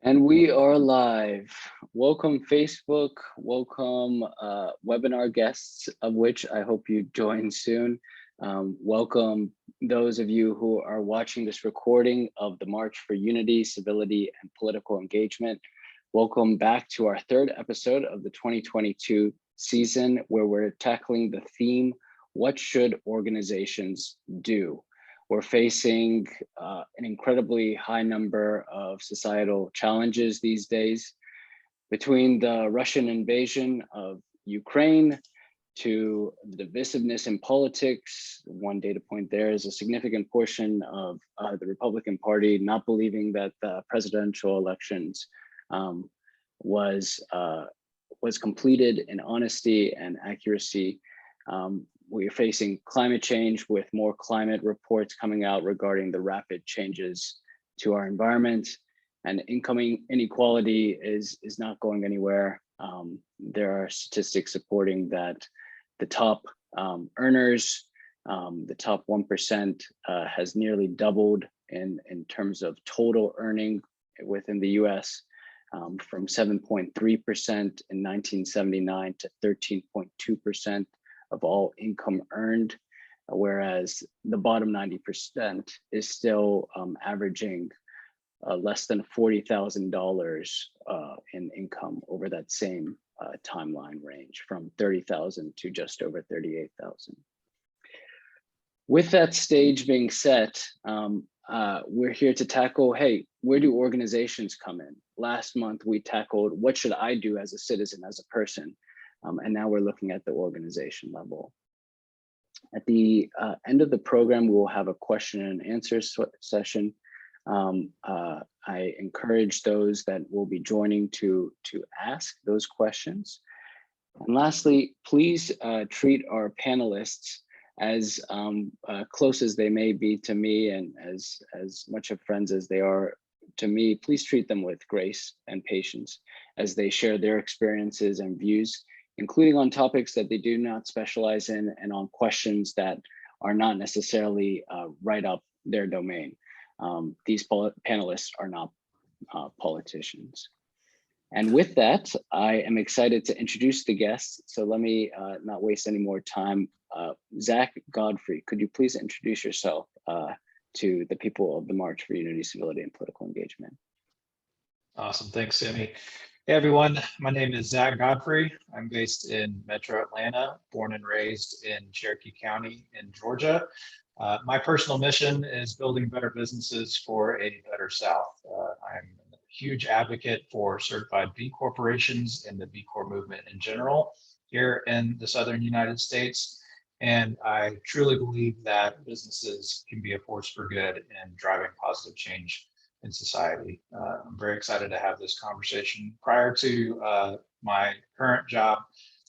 And we are live. Welcome Facebook, welcome webinar guests, of which I hope you join soon. Welcome those of you who are watching this recording of the March for Unity, Civility, and Political Engagement. Welcome back to our third episode of the 2022 season, where we're tackling the theme, what should organizations do? We're facing an incredibly high number of societal challenges these days, between the Russian invasion of Ukraine to the divisiveness in politics. One data point there is a significant portion of the Republican Party not believing that the presidential elections was completed in honesty and accuracy. We are facing climate change, with more climate reports coming out regarding the rapid changes to our environment, and incoming inequality is not going anywhere. There are statistics supporting that the top earners, the top 1% has nearly doubled in terms of total earning within the US, from 7.3% in 1979 to 13.2% of all income earned, whereas the bottom 90% is still averaging less than $40,000 in income over that same timeline range, from 30,000 to just over 38,000. With that stage being set, we're here to tackle, hey, where do organizations come in? Last month, we tackled what should I do as a citizen, as a person? And now we're looking at the organization level. At the end of the program, we will have a question and answer session. I encourage those that will be joining to ask those questions. And lastly, please treat our panelists as close as they may be to me, and as much of friends as they are to me. Please treat them with grace and patience as they share their experiences and views, including on topics that they do not specialize in, and on questions that are not necessarily right up their domain. These panelists are not politicians. And with that, I am excited to introduce the guests. So let me not waste any more time. Zack, Godfrey, could you please introduce yourself to the people of the March for Unity, Civility, and Political Engagement? Awesome, thanks, Simmy. Hey everyone, my name is Zack Godfrey. I'm based in Metro Atlanta, born and raised in Cherokee County in Georgia. My personal mission is building better businesses for a better South. I'm a huge advocate for certified B corporations and the B Corp movement in general here in the Southern United States. And I truly believe that businesses can be a force for good in driving positive change in society. I'm very excited to have this conversation. Prior to my current job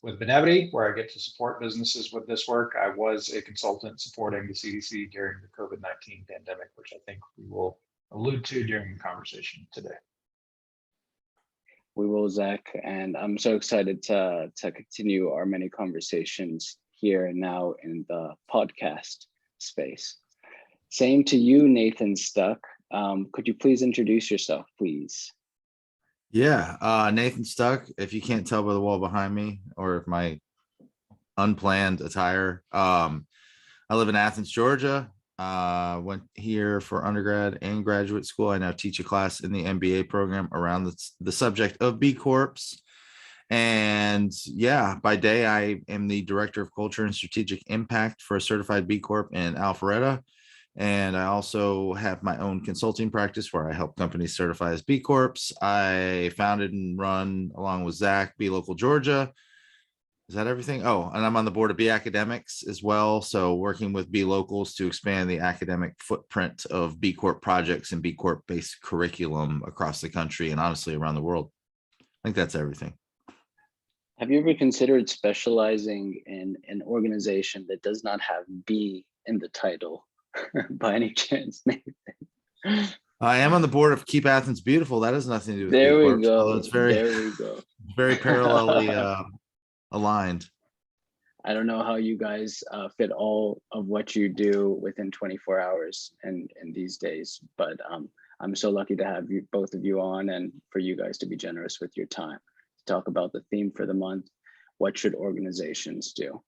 with Benevity, where I get to support businesses with this work, I was a consultant supporting the CDC during the COVID-19 pandemic, which I think we will allude to during the conversation today. We will, Zack, and I'm so excited to continue our many conversations here and now in the podcast space. Same to you, Nathan Stuck. Could you please introduce yourself, please? Yeah, Nathan Stuck. If you can't tell by the wall behind me or my unplanned attire, I live in Athens, Georgia. Went here for undergrad and graduate school. I now teach a class in the MBA program around the subject of B Corps. And yeah, by day, I am the Director of Culture and Strategic Impact for a certified B Corp in Alpharetta. And I also have my own consulting practice where I help companies certify as B Corps. I founded and run, along with Zack, Be Local Georgia. Is that everything? Oh, and I'm on the board of B Academics as well. So working with B Locals to expand the academic footprint of B Corp projects and B Corp based curriculum across the country and honestly around the world. I think that's everything. Have you ever considered specializing in an organization that does not have B in the title? By any chance, Nathan? I am on the board of Keep Athens Beautiful. That has nothing to do with there B we Corps, go. It's very, there we go. very parallelly aligned. I don't know how you guys fit all of what you do within 24 hours in these days, but I'm so lucky to have you, both of you on, and for you guys to be generous with your time to talk about the theme for the month. What should organizations do?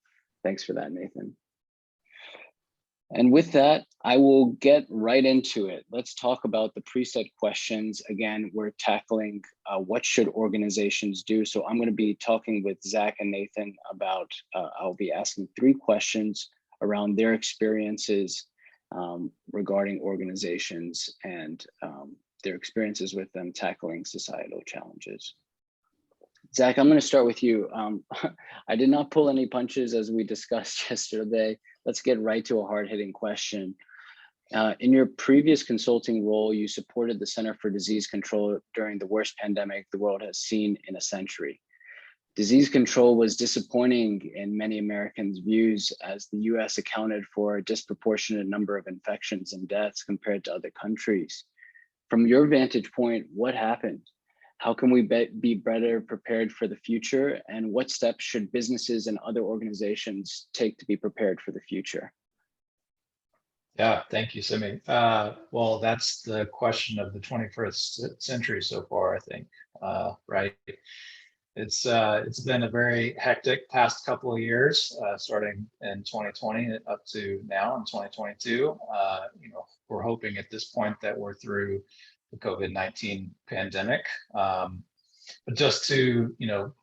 Thanks for that, Nathan. And with that, I will get right into it. Let's talk about the preset questions. Again, we're tackling what should organizations do. So I'm going to be talking with Zack and Nathan about, I'll be asking 3 questions around their experiences regarding organizations and their experiences with them tackling societal challenges. Zack, I'm going to start with you. I did not pull any punches as we discussed yesterday. Let's get right to a hard-hitting question. In your previous consulting role, you supported the Center for Disease Control during the worst pandemic the world has seen in a century. Disease control was disappointing in many Americans' views, as the US accounted for a disproportionate number of infections and deaths compared to other countries. From your vantage point, what happened? How can we be better prepared for the future? And what steps should businesses and other organizations take to be prepared for the future? Yeah, thank you, Simmy. Well, that's the question of the 21st century so far, I think, right? It's been a very hectic past couple of years, starting in 2020 up to now in 2022. We're hoping at this point that we're through the COVID-19 pandemic. But just to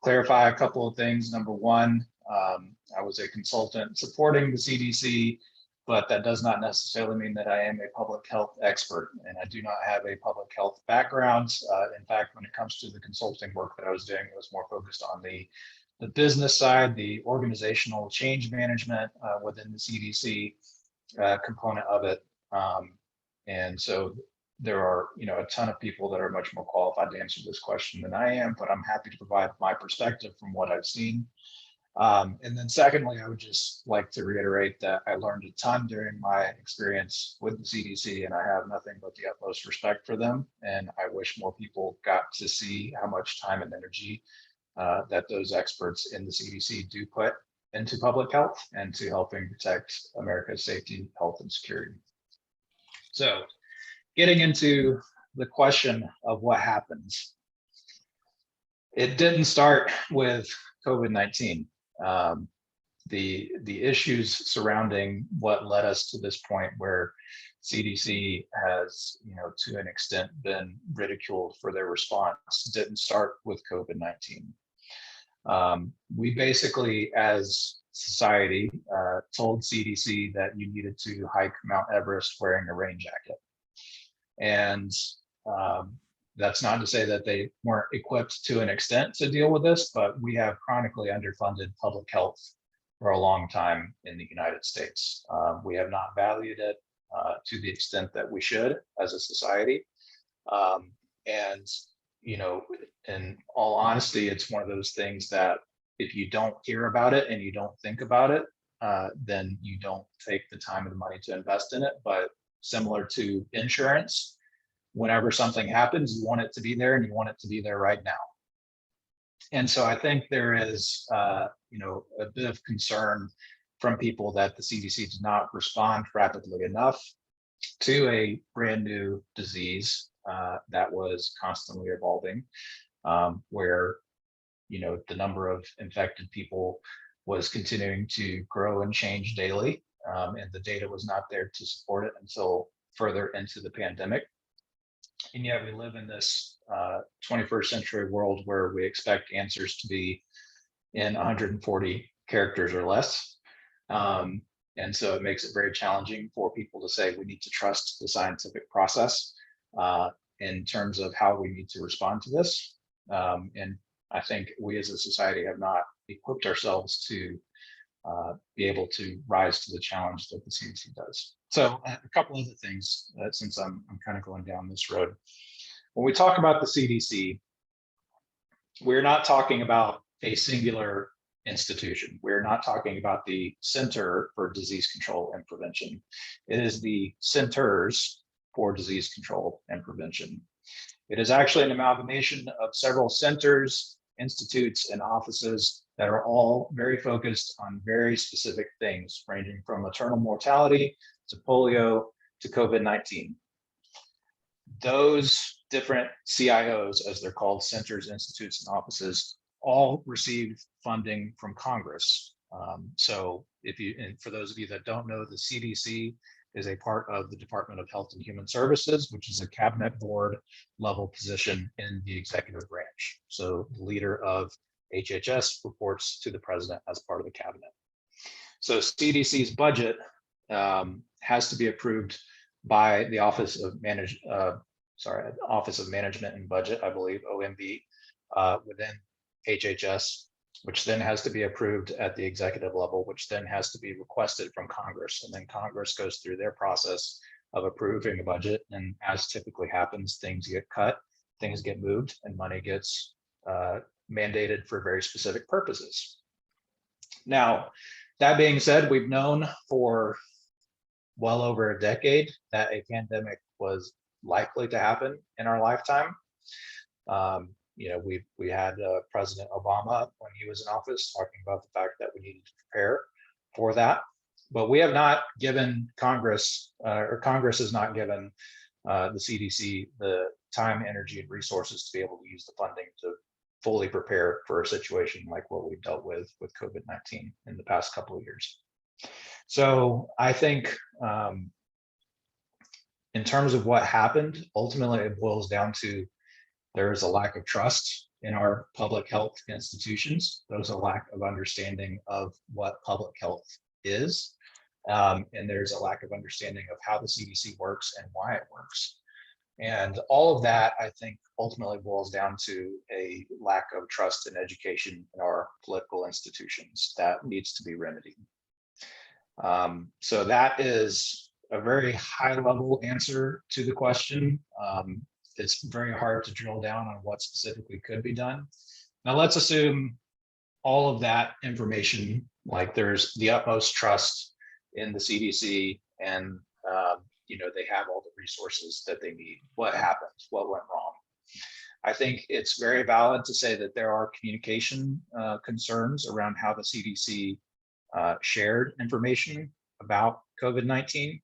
clarify a couple of things. Number one, I was a consultant supporting the CDC, but that does not necessarily mean that I am a public health expert, and I do not have a public health background. In fact, when it comes to the consulting work that I was doing, it was more focused on the business side, the organizational change management within the CDC component of it. And so there are a ton of people that are much more qualified to answer this question than I am, but I'm happy to provide my perspective from what I've seen. And then secondly, I would just like to reiterate that I learned a ton during my experience with the CDC, and I have nothing but the utmost respect for them. And I wish more people got to see how much time and energy that those experts in the CDC do put into public health and to helping protect America's safety, health, and security. So getting into the question of what happens. It didn't start with COVID-19. The issues surrounding what led us to this point where CDC has, to an extent been ridiculed for their response didn't start with COVID-19. We basically, as society, told CDC that you needed to hike Mount Everest wearing a rain jacket. And that's not to say that they weren't equipped to an extent to deal with this, but we have chronically underfunded public health for a long time in the United States. We have not valued it to the extent that we should as a society. And, in all honesty, it's one of those things that if you don't hear about it and you don't think about it, then you don't take the time and the money to invest in it. But similar to insurance, whenever something happens, you want it to be there and you want it to be there right now. And so I think there is, a bit of concern from people that the CDC did not respond rapidly enough to a brand new disease that was constantly evolving, where, the number of infected people was continuing to grow and change daily, and the data was not there to support it until further into the pandemic. And yet we live in this 21st century world where we expect answers to be in 140 characters or less. And so it makes it very challenging for people to say we need to trust the scientific process in terms of how we need to respond to this. And I think we as a society have not equipped ourselves to be able to rise to the challenge that the CDC does. So a couple other things, since I'm kind of going down this road. When we talk about the CDC, we're not talking about a singular institution. We're not talking about the Center for Disease Control and Prevention. It is the Centers for Disease Control and Prevention. It is actually an amalgamation of several centers, institutes, and offices that are all very focused on very specific things, ranging from maternal mortality to polio to COVID-19. those different CIOs, as they're called, centers, institutes, and offices, all receive funding from Congress. So if you, and for those of you that don't know, the CDC is a part of the Department of Health and Human Services, which is a cabinet board level position in the executive branch. So the leader of HHS reports to the president as part of the cabinet. So CDC's budget has to be approved by the Office of Office of Management and Budget, I believe, OMB, within HHS, which then has to be approved at the executive level, which then has to be requested from Congress. And then Congress goes through their process of approving the budget. And as typically happens, things get cut, things get moved, and money gets mandated for very specific purposes. Now, that being said, we've known for well over a decade that a pandemic was likely to happen in our lifetime. You know, we had President Obama, when he was in office, talking about the fact that we needed to prepare for that. But we have not given Congress, or Congress has not given the CDC the time, energy, and resources to be able to use the funding to fully prepare for a situation like what we've dealt with COVID-19 in the past couple of years. So I think in terms of what happened, ultimately it boils down to there is a lack of trust in our public health institutions. There's a lack of understanding of what public health is. And there's a lack of understanding of how the CDC works and why it works. And all of that, I think, ultimately boils down to a lack of trust and education in our political institutions that needs to be remedied. So that is a very high level answer to the question. It's very hard to drill down on what specifically could be done. Now let's assume all of that information, like there's the utmost trust in the CDC and you know, they have all the resources that they need. What happened? What went wrong? I think it's very valid to say that there are communication concerns around how the CDC shared information about COVID-19,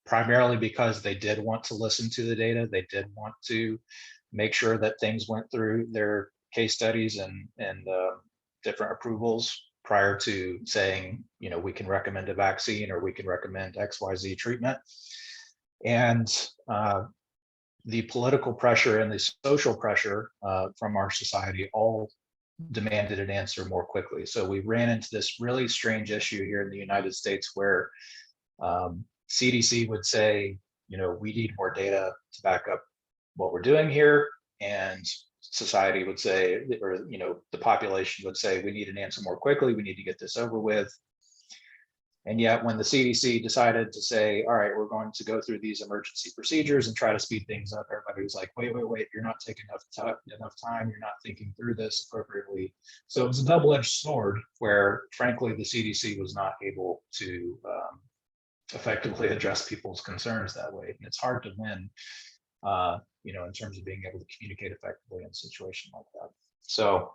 primarily because they did want to listen to the data. They did want to make sure that things went through their case studies and different approvals prior to saying, you know, we can recommend a vaccine or we can recommend XYZ treatment. And the political pressure and the social pressure from our society all demanded an answer more quickly. So we ran into this really strange issue here in the United States where CDC would say, you know, we need more data to back up what we're doing here. And society would say, or, you know, the population would say, we need an answer more quickly. We need to get this over with. And yet when the CDC decided to say, all right, we're going to go through these emergency procedures and try to speed things up, everybody was like, wait, you're not taking enough time. You're not thinking through this appropriately. So it was a double-edged sword where, frankly, the CDC was not able to effectively address people's concerns that way. And it's hard to win, you know, in terms of being able to communicate effectively in a situation like that. So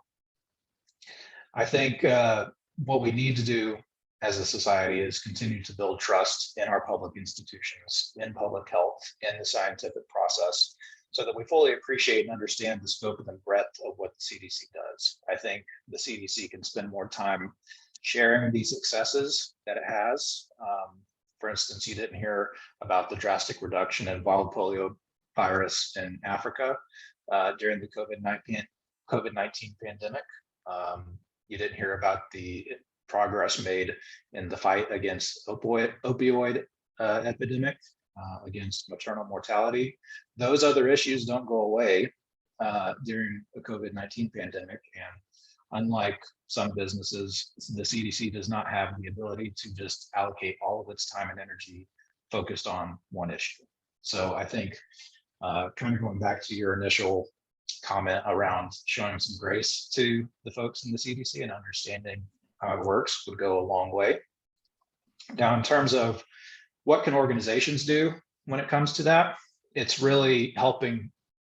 I think what we need to do as a society is continue to build trust in our public institutions, in public health, in the scientific process, so that we fully appreciate and understand the scope and the breadth of what the CDC does. I think the CDC can spend more time sharing the successes that it has. For instance, you didn't hear about the drastic reduction in wild polio virus in Africa during the COVID-19 pandemic. You didn't hear about the progress made in the fight against opioid epidemic, against maternal mortality. Those other issues don't go away during the COVID-19 pandemic. And unlike some businesses, the CDC does not have the ability to just allocate all of its time and energy focused on one issue. So I think kind of going back to your initial comment around showing some grace to the folks in the CDC and understanding how it works would go a long way. Now, in terms of what can organizations do when it comes to that, it's really helping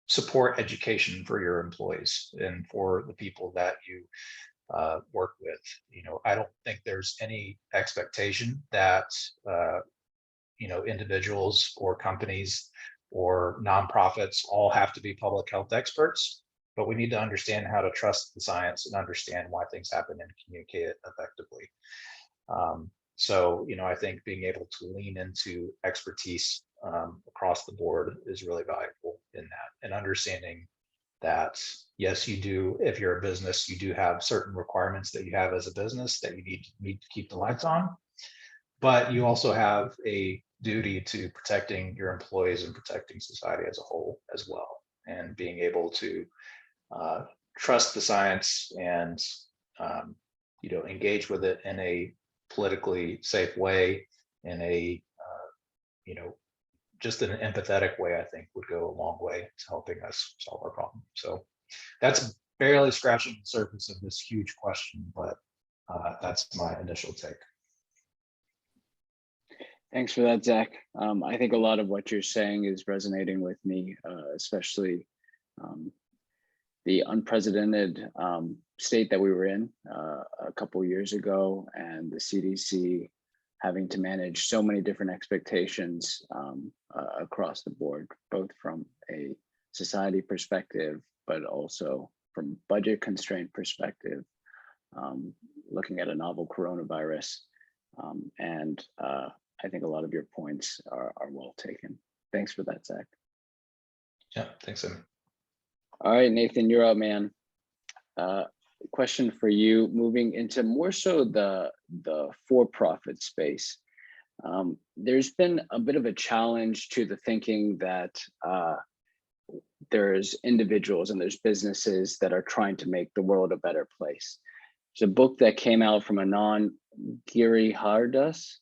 support education for your employees and for the people that you work with. You know, I don't think there's any expectation that individuals or companies or nonprofits all have to be public health experts, but we need to understand how to trust the science and understand why things happen and communicate it effectively. So, I think being able to lean into expertise across the board is really valuable in that, and understanding that, yes, you do, if you're a business, you do have certain requirements that you have as a business that you need to keep the lights on, but you also have a duty to protecting your employees and protecting society as a whole as well, and being able to trust the science and engage with it in a politically safe way, in a just in an empathetic way, I think would go a long way to helping us solve our problem. So that's barely scratching the surface of this huge question, but that's my initial take. Thanks for that, Zach. I think a lot of what you're saying is resonating with me, especially the unprecedented state that we were in a couple of years ago, and the CDC having to manage so many different expectations across the board, both from a society perspective, but also from budget constraint perspective, looking at a novel coronavirus. And I think a lot of your points are well taken. Thanks for that, Zach. Yeah, thanks, Simmy. All right, Nathan, you're up, man. Question for you, moving into more so the for-profit space. There's been a bit of a challenge to the thinking that there's individuals and there's businesses that are trying to make the world a better place. There's a book that came out from Anand Giridharadas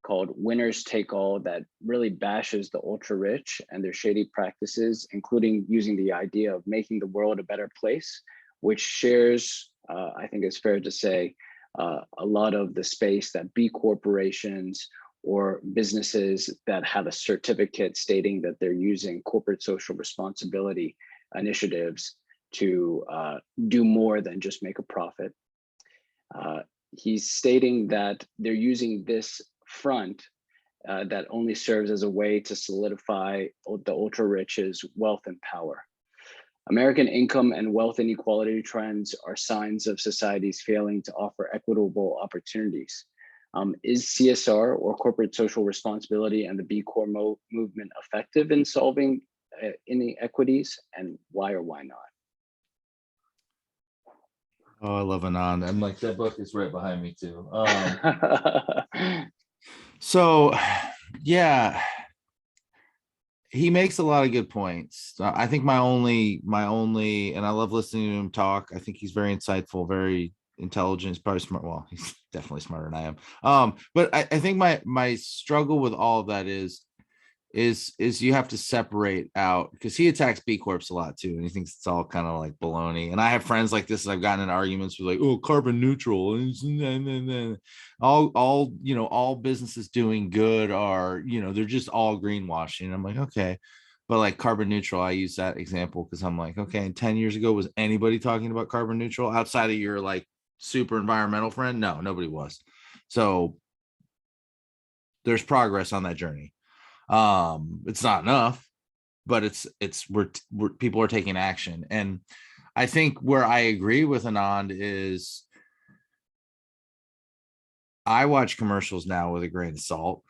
called Winners Take All that really bashes the ultra rich and their shady practices, including using the idea of making the world a better place, which shares, I think it's fair to say, a lot of the space that B corporations or businesses that have a certificate stating that they're using corporate social responsibility initiatives to do more than just make a profit. He's stating that they're using this front that only serves as a way to solidify the ultra rich's wealth and power. American income and wealth inequality trends are signs of societies failing to offer equitable opportunities. Is CSR, or corporate social responsibility, and the B Corp movement effective in solving inequities, and why or why not? Oh, I love Anand. I'm like, that book is right behind me too. So yeah, he makes a lot of good points. I think my only, and I love listening to him talk. I think he's very insightful, very intelligent. He's probably smart. Well, he's definitely smarter than I am. But I think my struggle with all of that is you have to separate out, because he attacks B Corps a lot too, and he thinks it's all kind of like baloney. And I have friends like this, and I've gotten in arguments with like, oh, carbon neutral, and all businesses doing good are, they're just all greenwashing. I'm like, okay, but like carbon neutral, I use that example because I'm like, okay, and 10 years ago, was anybody talking about carbon neutral outside of your like super environmental friend? No, nobody was. So there's progress on that journey. It's not enough, but it's we're people are taking action. And I think where I agree with Anand is I watch commercials now with a grain of salt.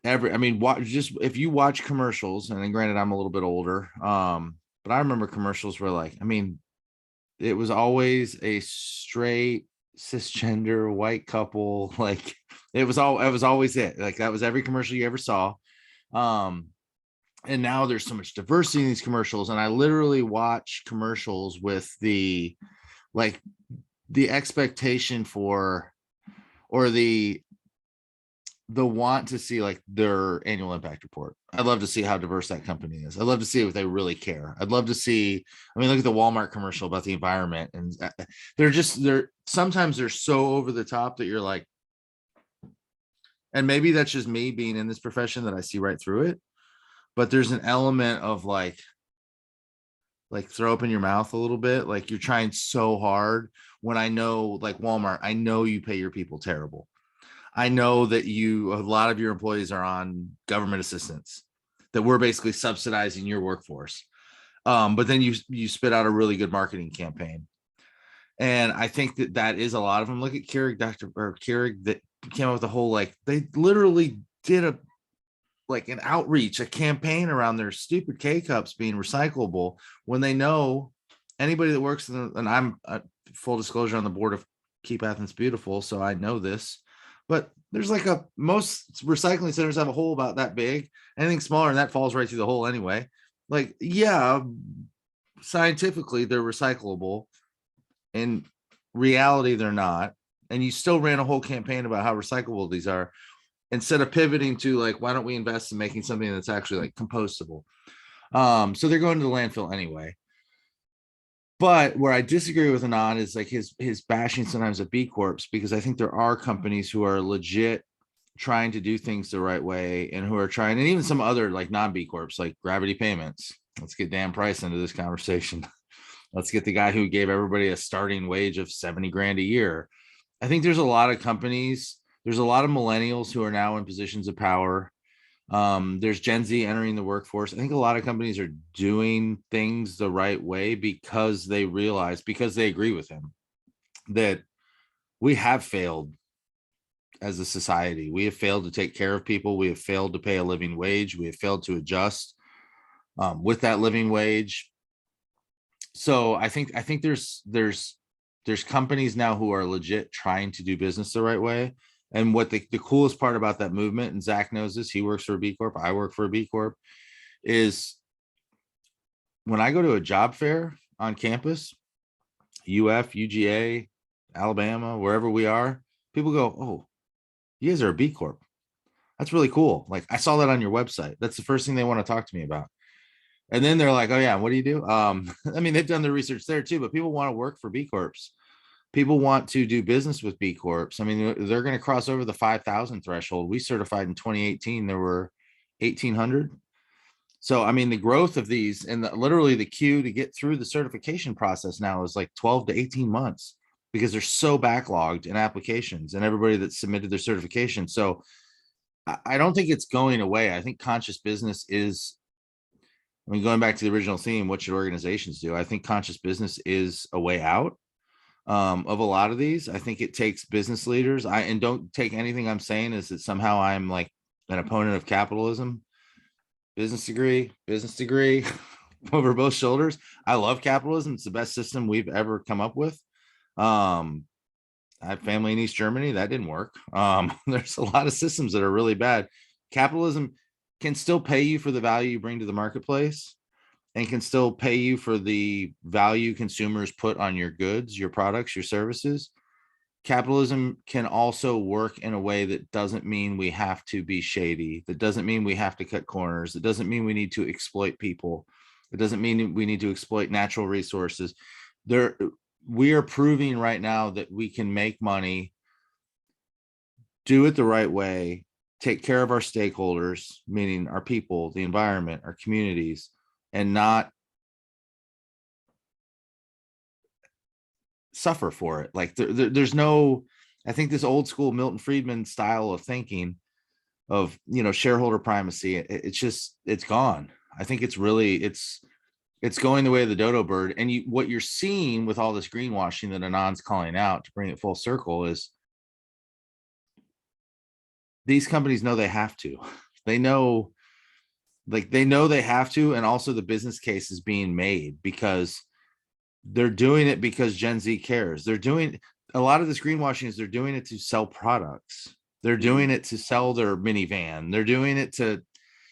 If you watch commercials, and then granted I'm a little bit older, but I remember commercials where like, it was always a straight cisgender white couple. Like it was always it. Like that was every commercial you ever saw. And now there's so much diversity in these commercials, and I literally watch commercials with the expectation for, or the want to see like their annual impact report. I'd love to see how diverse that company is. I'd love to see if they really care. I'd love to see, look at the Walmart commercial about the environment, and sometimes they're so over the top that you're like, and maybe that's just me being in this profession that I see right through it, but there's an element of like throw up in your mouth a little bit. Like you're trying so hard, when I know, like Walmart, I know you pay your people terrible. I know that a lot of your employees are on government assistance, that we're basically subsidizing your workforce. But then you spit out a really good marketing campaign. And I think that is a lot of them. Look at Keurig that came up with the whole, like, they literally did an outreach, a campaign around their stupid K-cups being recyclable, when they know anybody that works and I'm full disclosure on the board of Keep Athens Beautiful, so I know this, but there's most recycling centers have a hole about that big. Anything smaller and that falls right through the hole anyway. Like, yeah, scientifically they're recyclable. In reality, they're not. And you still ran a whole campaign about how recyclable these are, instead of pivoting to, like, why don't we invest in making something that's actually like compostable? So they're going to the landfill anyway. But where I disagree with Anand is like his bashing sometimes of B Corps, because I think there are companies who are legit trying to do things the right way, and who are trying, and even some other like non-B Corps, like Gravity Payments. Let's get Dan Price into this conversation. Let's get the guy who gave everybody a starting wage of 70 grand a year. I think there's a lot of companies, there's a lot of millennials who are now in positions of power. There's Gen Z entering the workforce. I think a lot of companies are doing things the right way because they realize, because they agree with him, that we have failed as a society. We have failed to take care of people. We have failed to pay a living wage. We have failed to adjust with that living wage. So I think there's companies now who are legit trying to do business the right way. And what the coolest part about that movement, and Zack knows this, he works for a B Corp, I work for a B Corp, is when I go to a job fair on campus, UF, UGA, Alabama, wherever we are, people go, "Oh, you guys are a B Corp. That's really cool. Like, I saw that on your website." That's the first thing they want to talk to me about. And then they're like, "Oh yeah, what do you do?" I mean, they've done their research there too, but people want to work for B Corps. People want to do business with B Corps. I mean, they're going to cross over the 5,000 threshold. We certified in 2018, there were 1,800. So, I mean, the growth of these, and literally the queue to get through the certification process now is like 12 to 18 months, because they're so backlogged in applications and everybody that submitted their certification. So I don't think it's going away. I think conscious business is, I mean, going back to the original theme, what should organizations do? I think conscious business is a way out of a lot of these. I think it takes business leaders. And don't take anything I'm saying as that somehow I'm like an opponent of capitalism. Business degree over both shoulders. I love capitalism. It's the best system we've ever come up with. I have family in East Germany. That didn't work. There's a lot of systems that are really bad. Capitalism can still pay you for the value you bring to the marketplace, and can still pay you for the value consumers put on your goods, your products, your services. Capitalism can also work in a way that doesn't mean we have to be shady. That doesn't mean we have to cut corners. It doesn't mean we need to exploit people. It doesn't mean we need to exploit natural resources. We are proving right now that we can make money, do it the right way, take care of our stakeholders, meaning our people, the environment, our communities, and not suffer for it. Like there's no, I think this old school Milton Friedman style of thinking of, shareholder primacy, it's gone. I think it's going the way of the dodo bird. And what you're seeing with all this greenwashing that Anand's calling out, to bring it full circle, is these companies know they have to. They know they have to, and also the business case is being made because they're doing it because Gen Z cares. They're doing a lot of this greenwashing is they're doing it to sell products. They're doing it to sell their minivan. They're doing it to,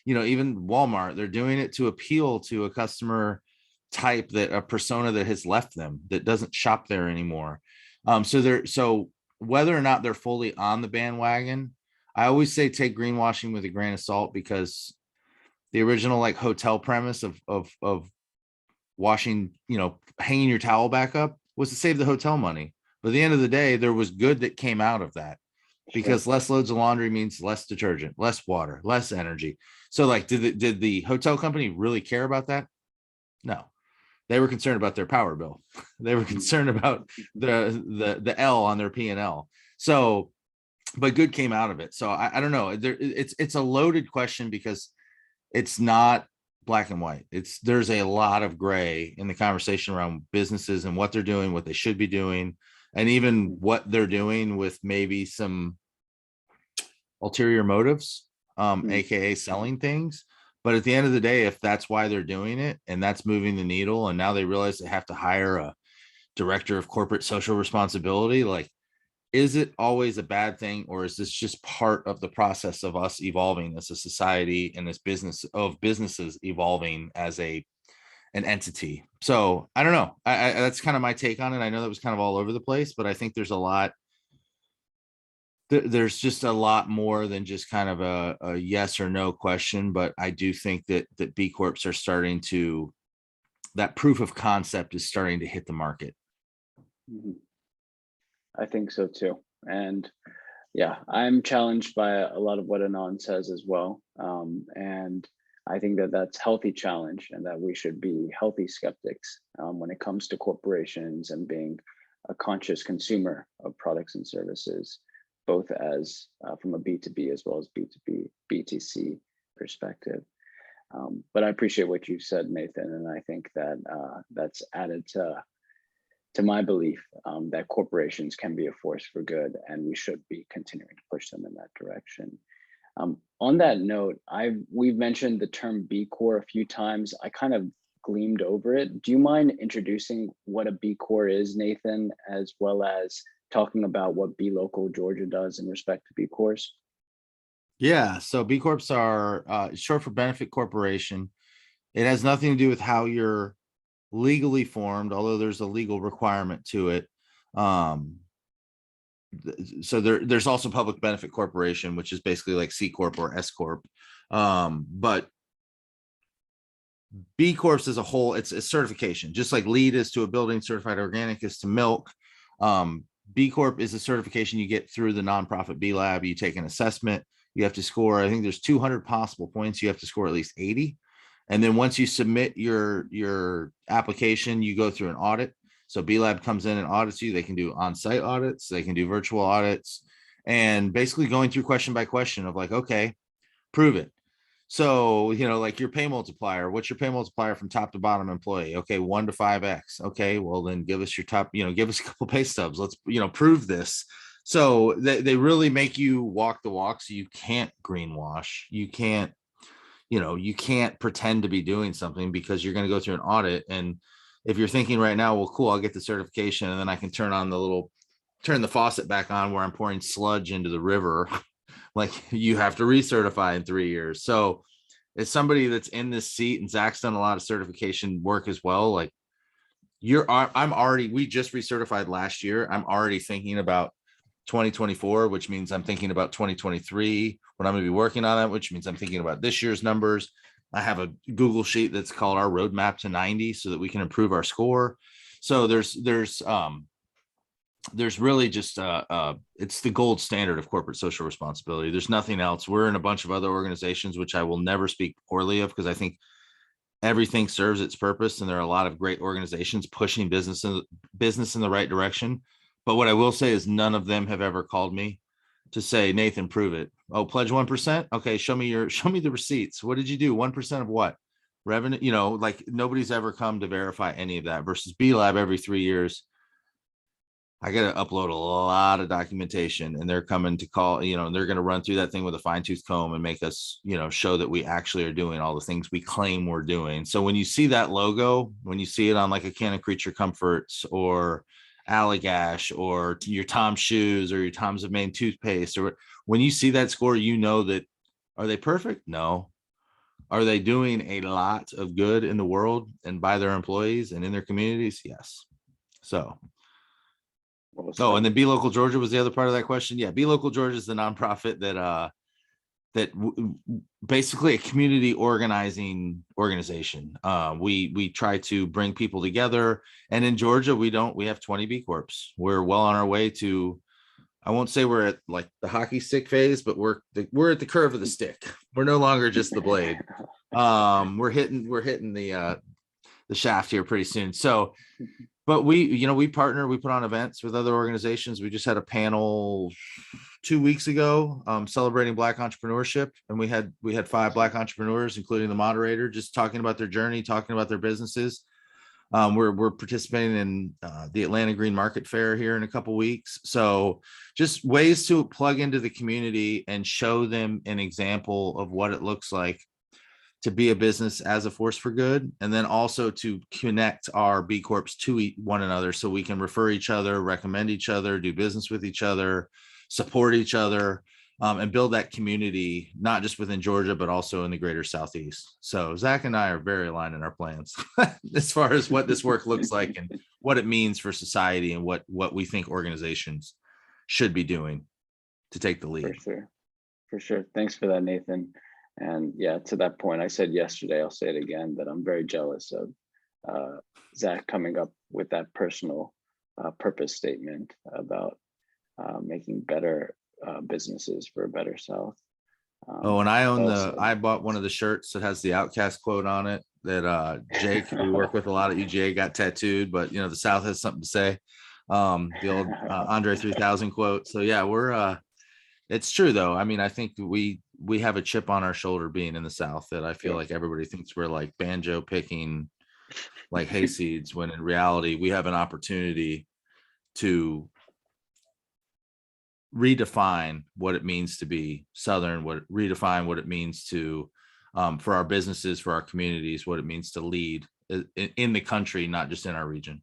even Walmart, they're doing it to appeal to a customer type, a persona that has left them, that doesn't shop there anymore. So whether or not they're fully on the bandwagon, I always say take greenwashing with a grain of salt, because the original like hotel premise of washing, hanging your towel back up was to save the hotel money. But at the end of the day, there was good that came out of that, because less loads of laundry means less detergent, less water, less energy. So like, did the hotel company really care about that? No, they were concerned about their power bill. They were concerned about the L on their P&L. So but good came out of it. So I don't know. It's a loaded question because it's not black and white. There's a lot of gray in the conversation around businesses and what they're doing, what they should be doing, and even what they're doing with maybe some ulterior motives, aka selling things. But at the end of the day, if that's why they're doing it and that's moving the needle, and now they realize they have to hire a director of corporate social responsibility, like, is it always a bad thing, or is this just part of the process of us evolving as a society and this business of businesses evolving as an entity? So I don't know. That's kind of my take on it. I know that was kind of all over the place, but I think there's a lot. There's just a lot more than just kind of a yes or no question. But I do think that B Corps are starting to, that proof of concept is starting to hit the market. Mm-hmm. I think so too. And yeah, I'm challenged by a lot of what Anon says as well. And I think that that's healthy challenge, and that we should be healthy skeptics when it comes to corporations and being a conscious consumer of products and services, both as from a B2B as well as B2B, B2C perspective. But I appreciate what you said, Nathan, and I think that that's added to my belief that corporations can be a force for good, and we should be continuing to push them in that direction. On that note, we've mentioned the term B Corp a few times. I kind of gleamed over it. Do you mind introducing what a B Corp is, Nathan, as well as talking about what B Local Georgia does in respect to B Corps? Yeah, so B Corps are short for benefit corporation. It has nothing to do with how you're legally formed, although there's a legal requirement to it. So there's also public benefit corporation, which is basically like C Corp or S Corp. But B Corps as a whole, it's a certification, just like LEED is to a building, certified organic is to milk. B Corp is a certification you get through the nonprofit B Lab. You take an assessment, you have to score, I think there's 200 possible points, you have to score at least 80. And then once you submit your application, you go through an audit. So B Lab comes in and audits you. They can do on-site audits, they can do virtual audits, and basically going through question by question of like, okay, prove it. So, like your pay multiplier, what's your pay multiplier from top to bottom employee? Okay, 1 to 5x. Okay, well then give us your top, give us a couple pay stubs. Let's, prove this. So they really make you walk the walk. So you can't greenwash. You can't pretend to be doing something, because you're going to go through an audit. And if you're thinking right now, well, cool, I'll get the certification and then I can turn the faucet back on where I'm pouring sludge into the river. Like, you have to recertify in 3 years. So as somebody that's in this seat, and Zach's done a lot of certification work as well, like we just recertified last year. I'm already thinking about 2024, which means I'm thinking about 2023 when I'm going to be working on it, which means I'm thinking about this year's numbers. I have a Google sheet that's called our roadmap to 90 so that we can improve our score. So there's really just it's the gold standard of corporate social responsibility. There's nothing else. We're in a bunch of other organizations, which I will never speak poorly of, because I think everything serves its purpose, and there are a lot of great organizations pushing business in the right direction. But what I will say is none of them have ever called me to say, Nathan, prove it. Oh, pledge 1%. Okay, show me the receipts. What did you do? 1% of what? Revenue? Like nobody's ever come to verify any of that. Versus B Lab, every 3 years, I got to upload a lot of documentation, and they're coming to call, and they're going to run through that thing with a fine tooth comb and make us, show that we actually are doing all the things we claim we're doing. So when you see that logo, when you see it on like a can of Creature Comforts or Allagash or your Tom's shoes or your Tom's of Maine toothpaste, or when you see that score, that, are they perfect? No. Are they doing a lot of good in the world and by their employees and in their communities? Yes. So, and then B Local Georgia was the other part of that question. Yeah, B Local Georgia is the nonprofit that basically a community organizing organization. We try to bring people together, and in Georgia we have 20 B Corps. We're well on our way to, I won't say we're at like the hockey stick phase, but we're at the curve of the stick. We're no longer just the blade. We're hitting the shaft here pretty soon. So, but we partner, we put on events with other organizations. We just had a panel 2 weeks ago, celebrating Black entrepreneurship, and we had 5 Black entrepreneurs, including the moderator, just talking about their journey, talking about their businesses. We're participating in the Atlanta Green Market Fair here in a couple weeks. So just ways to plug into the community and show them an example of what it looks like to be a business as a force for good, and then also to connect our B Corps to one another so we can refer each other, recommend each other, do business with each other, support each other, and build that community, not just within Georgia, but also in the greater Southeast. So Zach and I are very aligned in our plans as far as what this work looks like and what it means for society and what we think organizations should be doing to take the lead. For sure. Thanks for that, Nathan. And yeah, to that point, I said yesterday, I'll say it again, that I'm very jealous of Zach coming up with that personal purpose statement about making better businesses for a better South. And I bought one of the shirts that has the Outcast quote on it that Jake, who we work with a lot at UGA, got tattooed, but the South has something to say. The old Andre 3000 quote. So yeah, it's true though. I mean, I think we have a chip on our shoulder being in the South that I feel like everybody thinks we're like banjo picking like hayseeds, when in reality we have an opportunity to redefine what it means to be Southern, redefine what it means to for our businesses, for our communities, what it means to lead in the country, not just in our region.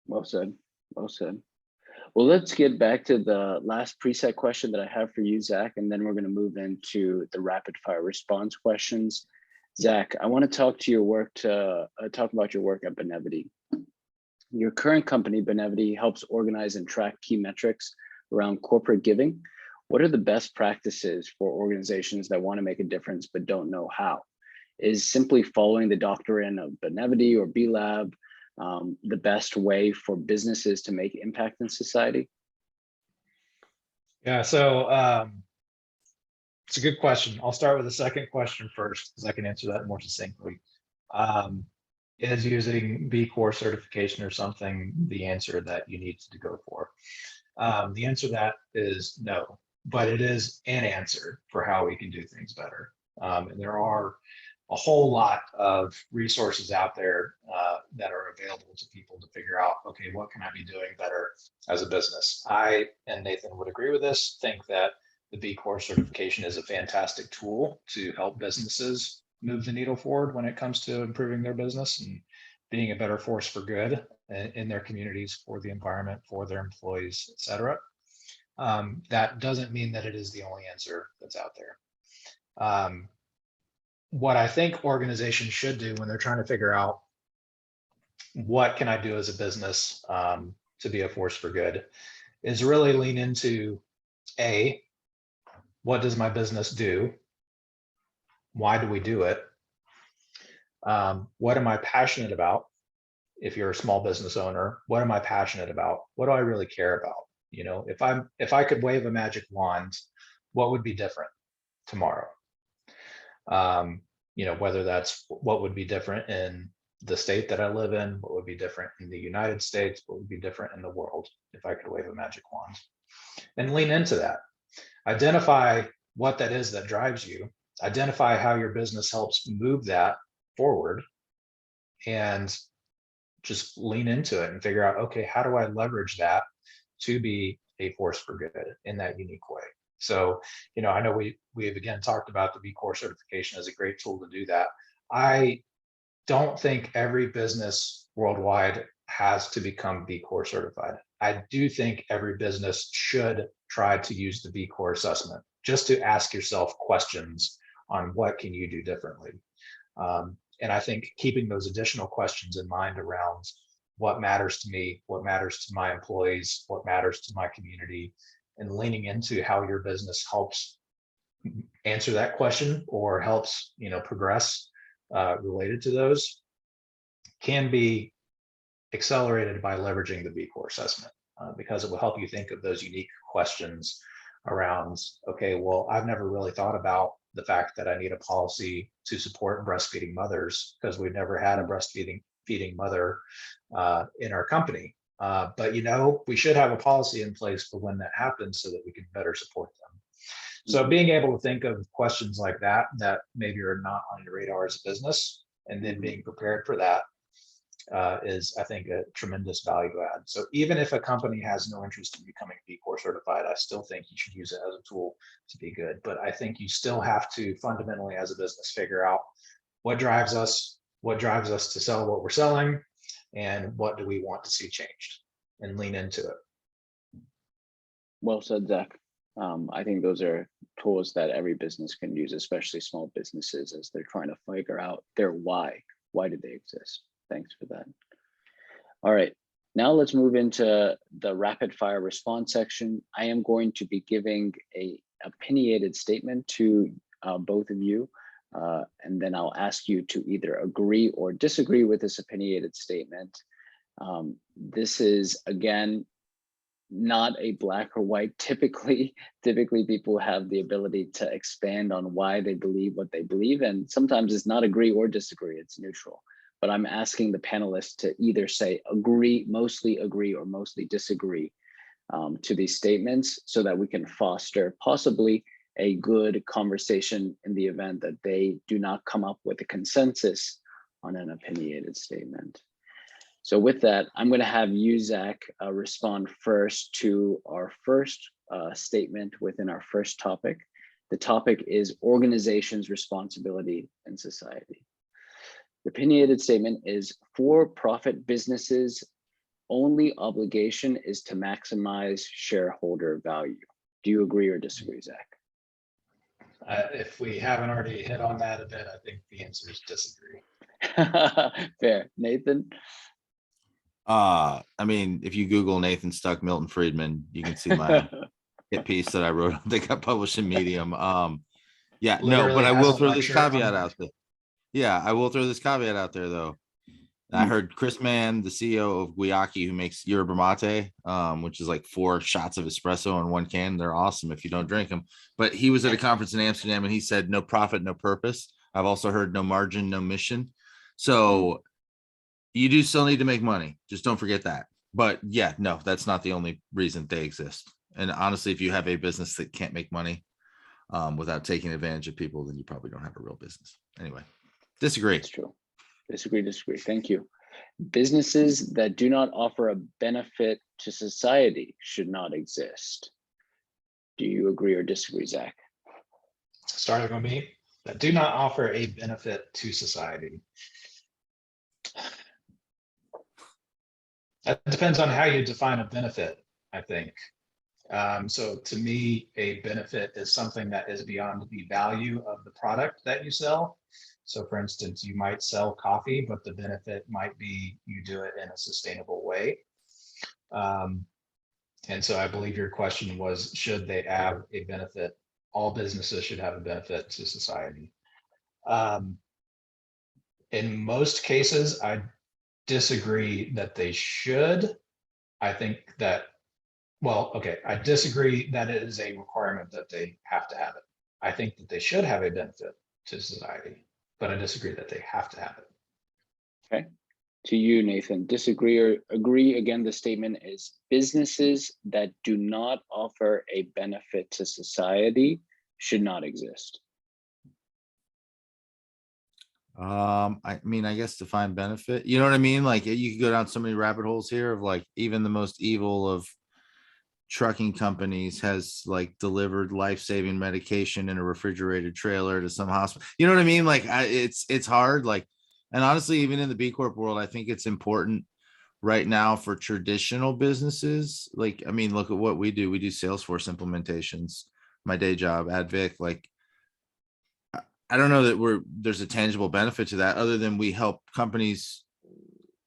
Well said. Well said. Well, let's get back to the last preset question that I have for you, Zach, and then we're going to move into the rapid fire response questions. Zach, I want to talk to your work talk about your work at Benevity. Your current company, Benevity, helps organize and track key metrics around corporate giving. What are the best practices for organizations that want to make a difference but don't know how? Is simply following the doctrine of Benevity or B-Lab the best way for businesses to make impact in society? Yeah, so it's a good question. I'll start with the second question first, because I can answer that more succinctly. Is using B Corps certification or something the answer that you need to go for? The answer to that is no, but it is an answer for how we can do things better. And there are a whole lot of resources out there that are available to people to figure out, okay, what can I be doing better as a business? I and Nathan would agree with this, think that the B Corps certification is a fantastic tool to help businesses move the needle forward when it comes to improving their business and being a better force for good in their communities, for the environment, for their employees, et cetera. That doesn't mean that it is the only answer that's out there. What I think organizations should do when they're trying to figure out what can I do as a business to be a force for good is really lean into A, what does my business do? Why do we do it? What am I passionate about? If you're a small business owner, what am I passionate about? What do I really care about? If I could wave a magic wand, what would be different tomorrow? Whether that's what would be different in the state that I live in, what would be different in the United States, what would be different in the world if I could wave a magic wand, and lean into that. Identify what that is that drives you, identify how your business helps move that forward, and just lean into it and figure out, okay, how do I leverage that to be a force for good in that unique way? So, I know we have again talked about the B Corps certification as a great tool to do that. I don't think every business worldwide has to become B Corps certified. I do think every business should try to use the B Corps assessment just to ask yourself questions on what can you do differently. And I think keeping those additional questions in mind around what matters to me, what matters to my employees, what matters to my community, and leaning into how your business helps answer that question or helps, progress related to those can be accelerated by leveraging the B Corps assessment because it will help you think of those unique questions around, okay, well, I've never really thought about the fact that I need a policy to support breastfeeding mothers because we've never had a breastfeeding mother in our company. But we should have a policy in place for when that happens so that we can better support them. So being able to think of questions like that maybe are not on your radar as a business, and then being prepared for that is, I think, a tremendous value add. So even if a company has no interest in becoming B Corp certified, I still think you should use it as a tool to be good. But I think you still have to fundamentally, as a business, figure out what drives us to sell what we're selling, and what do we want to see changed, and lean into it. Well said, Zach. I think those are tools that every business can use, especially small businesses, as they're trying to figure out their why. Why do they exist? Thanks for that. All right, now let's move into the rapid fire response section. I am going to be giving a opinionated statement to both of you, and then I'll ask you to either agree or disagree with this opinionated statement. This is, again, not a black or white. Typically people have the ability to expand on why they believe what they believe, and sometimes it's not agree or disagree, it's neutral. But I'm asking the panelists to either say agree, mostly agree, or mostly disagree to these statements, so that we can foster possibly a good conversation in the event that they do not come up with a consensus on an opinionated statement. So with that, I'm going to have you, Zach, respond first to our first statement within our first topic. The topic is organization's responsibility in society. The opinionated statement is, for-profit businesses' only obligation is to maximize shareholder value. Do you agree or disagree, Zach? If we haven't already hit on that a bit, I think the answer is disagree. Fair. Nathan? I mean, if you Google Nathan Stuck, Milton Friedman, you can see my hit piece that I wrote that got published in Medium. Yeah, no, but I will throw this caveat out there. Yeah, I will throw this caveat out there, though. I heard Chris Mann, the CEO of Guayaki, who makes yerba mate, which is like 4 shots of espresso in one can. They're awesome if you don't drink them. But he was at a conference in Amsterdam, and he said, no profit, no purpose. I've also heard no margin, no mission. So you do still need to make money. Just don't forget that. But yeah, no, that's not the only reason they exist. And honestly, if you have a business that can't make money without taking advantage of people, then you probably don't have a real business. Anyway, disagree. That's true. Disagree. Thank you. Businesses that do not offer a benefit to society should not exist. Do you agree or disagree, Zach? Starting with me, that do not offer a benefit to society. That depends on how you define a benefit, I think. So to me, a benefit is something that is beyond the value of the product that you sell. So for instance, you might sell coffee, but the benefit might be you do it in a sustainable way. And so I believe your question was, should they have a benefit? All businesses should have a benefit to society. In most cases, I disagree that they should. I think that, I disagree that it is a requirement that they have to have it. I think that they should have a benefit to society, but I disagree that they have to have it. Okay. To you, Nathan, disagree or agree? Again, the statement is, businesses that do not offer a benefit to society should not exist. I mean, I guess define benefit, you know what I mean? Like, you could go down so many rabbit holes here of like, even the most evil of trucking companies has like delivered life-saving medication in a refrigerated trailer to some hospital. You know what I mean? Like, it's hard. Like, and honestly, even in the B Corp world, I think it's important right now for traditional businesses. Like, I mean, look at what we do. We do Salesforce implementations. My day job, Advic, like, I don't know that there's a tangible benefit to that other than we help companies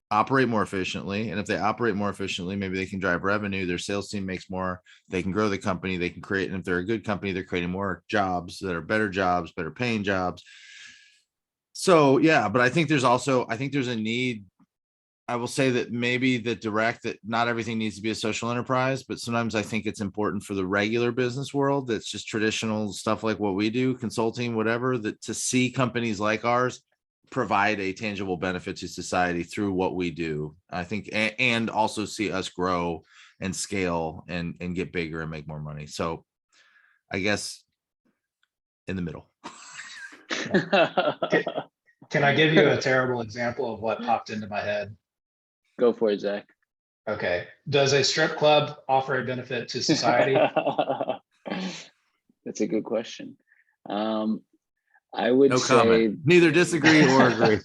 operate more efficiently. And if they operate more efficiently, maybe they can drive revenue. Their sales team makes more, they can grow the company, they can create, and if they're a good company, they're creating more jobs that are better jobs, better paying jobs. So yeah, but I think there's a need. I will say that maybe that not everything needs to be a social enterprise, but sometimes I think it's important for the regular business world that's just traditional stuff like what we do, consulting, whatever, that to see companies like ours provide a tangible benefit to society through what we do, I think, and also see us grow and scale and get bigger and make more money. So I guess in the middle. Can I give you a terrible example of what popped into my head? Go for it, Zach. Okay. Does a strip club offer a benefit to society? That's a good question. I would No say comment. Neither disagree or agree.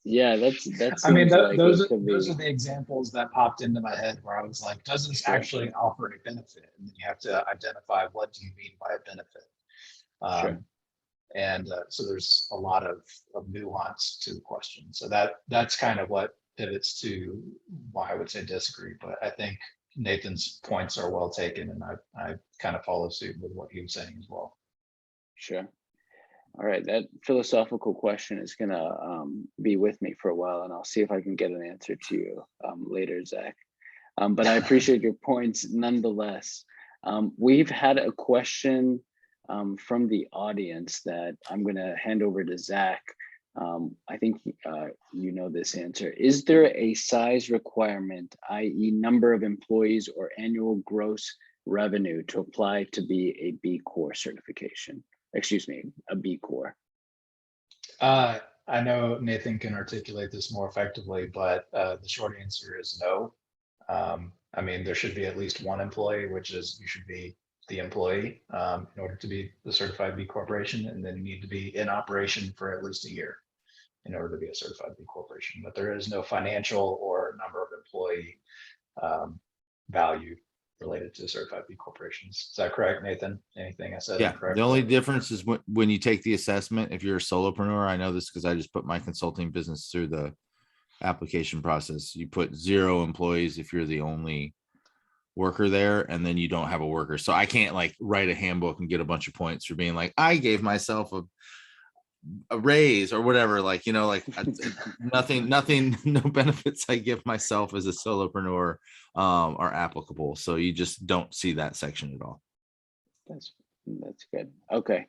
Yeah, that I mean, seems like those it could be. are the examples that popped into my head where I was like, does this actually offer a benefit? And then you have to identify, what do you mean by a benefit? Sure. And so there's a lot of nuance to the question. So that's kind of what pivots to why I would say disagree. But I think Nathan's points are well taken, and I kind of follow suit with what he was saying as well. Sure. All right, that philosophical question is gonna be with me for a while, and I'll see if I can get an answer to you later, Zach. But I appreciate your points nonetheless. We've had a question from the audience that I'm gonna hand over to Zach. I think you know this answer. Is there a size requirement, i.e. number of employees or annual gross revenue, to apply to be a B Corp certification? Excuse me, a B Corp. I know Nathan can articulate this more effectively, but the short answer is no. I mean, there should be at least one employee, which is you should be the employee in order to be the certified B corporation, and then you need to be in operation for at least a year in order to be a certified B corporation. But there is no financial or number of employee value related to certified B corporations. Is that correct, Nathan? Anything I said? Yeah, incorrect? the only difference is when you take the assessment, if you're a solopreneur, I know this because I just put my consulting business through the application process. You put 0 employees if you're the only worker there, and then you don't have a worker. So I can't like write a handbook and get a bunch of points for being like, I gave myself a raise or whatever, like, you know, like nothing, no benefits I give myself as a solopreneur are applicable. So you just don't see that section at all. That's good. Okay,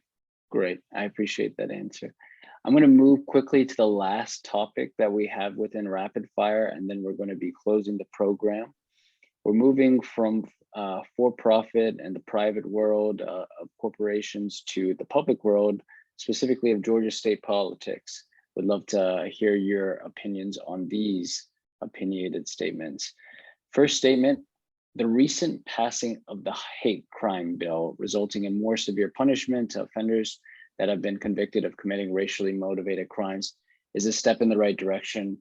great. I appreciate that answer. I'm going to move quickly to the last topic that we have within rapid fire, and then we're going to be closing the program. We're moving from for-profit and the private world of corporations to the public world, specifically of Georgia state politics. Would love to hear your opinions on these opinionated statements. First statement: the recent passing of the hate crime bill, resulting in more severe punishment to offenders that have been convicted of committing racially motivated crimes, is a step in the right direction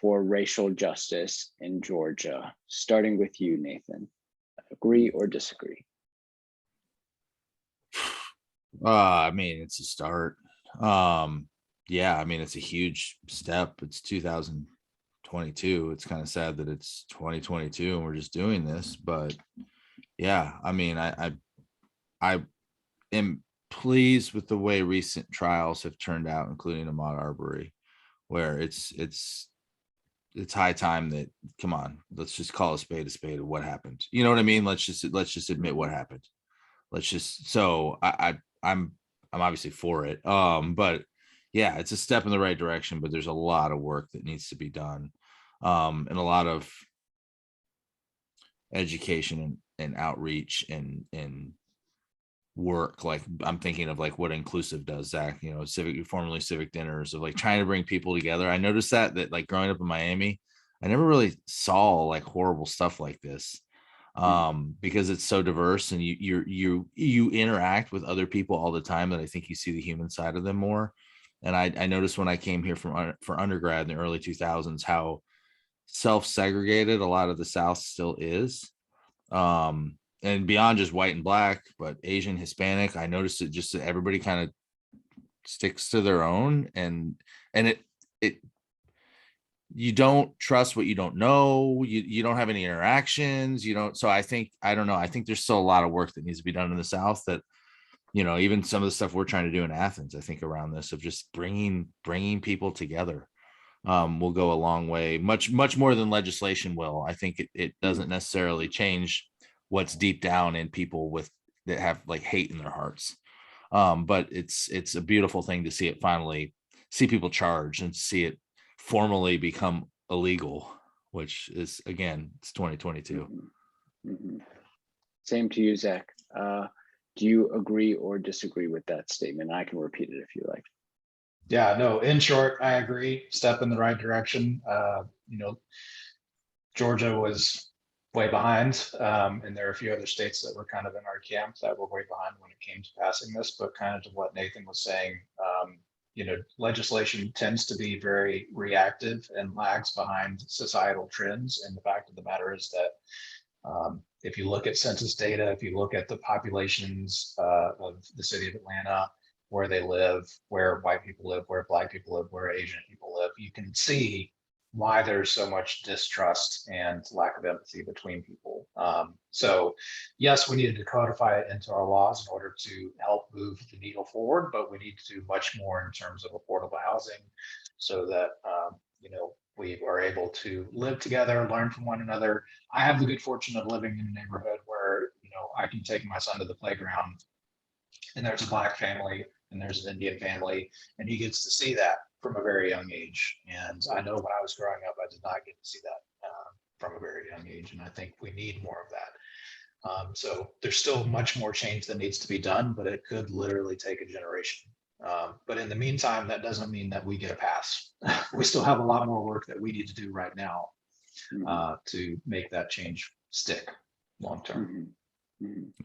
for racial justice in Georgia. Starting with you, Nathan. Agree or disagree? I mean, it's a start. Yeah, I mean, it's a huge step. It's 2022. It's kind of sad that it's 2022 and we're just doing this, but yeah, I mean, I am pleased with the way recent trials have turned out, including Ahmaud Arbery, where it's high time that, come on, let's just call a spade of what happened. You know what I mean? Let's just admit what happened. So I'm obviously for it. But yeah, it's a step in the right direction, but there's a lot of work that needs to be done. And a lot of education and outreach and work. Like, I'm thinking of like what Inclusive does, Zach, you know, formerly Civic Dinners, of like trying to bring people together. I noticed that like growing up in Miami, I never really saw like horrible stuff like this. Because it's so diverse and you interact with other people all the time, that I think you see the human side of them more. And I noticed when I came here for undergrad in the early 2000s, how self-segregated a lot of the South still is. And beyond just white and black, but Asian, Hispanic, I noticed it just that everybody kind of sticks to their own, and it you don't trust what you don't know. You don't have any interactions. You don't. So I don't know. I think there's still a lot of work that needs to be done in the South, that, you know, even some of the stuff we're trying to do in Athens, I think around this, of just bringing people together will go a long way, much more than legislation will. I think it doesn't necessarily change what's deep down in people that have like hate in their hearts. But it's a beautiful thing to see it finally see people charged and see it formally become illegal, which is, again, it's 2022. Same to you, Zach. Do you agree or disagree with that statement? I can repeat it if you like. Yeah, no, in short, I agree. Step in the right direction. Georgia was way behind, and there are a few other states that were kind of in our camp that were way behind when it came to passing this. But kind of to what Nathan was saying, legislation tends to be very reactive and lags behind societal trends. And the fact of the matter is that if you look at census data, if you look at the populations of the city of Atlanta, where they live, where white people live, where Black people live, where Asian people live, you can see why there's so much distrust and lack of empathy between people. So yes, we needed to codify it into our laws in order to help move the needle forward, but we need to do much more in terms of affordable housing so that, we are able to live together, learn from one another. I have the good fortune of living in a neighborhood where, I can take my son to the playground and there's a Black family and there's an Indian family, and he gets to see that from a very young age. And I know when I was growing up, I did not get to see that from a very young age. And I think we need more of that. So there's still much more change that needs to be done, but it could literally take a generation. But in the meantime, that doesn't mean that we get a pass. We still have a lot more work that we need to do right now to make that change stick long term.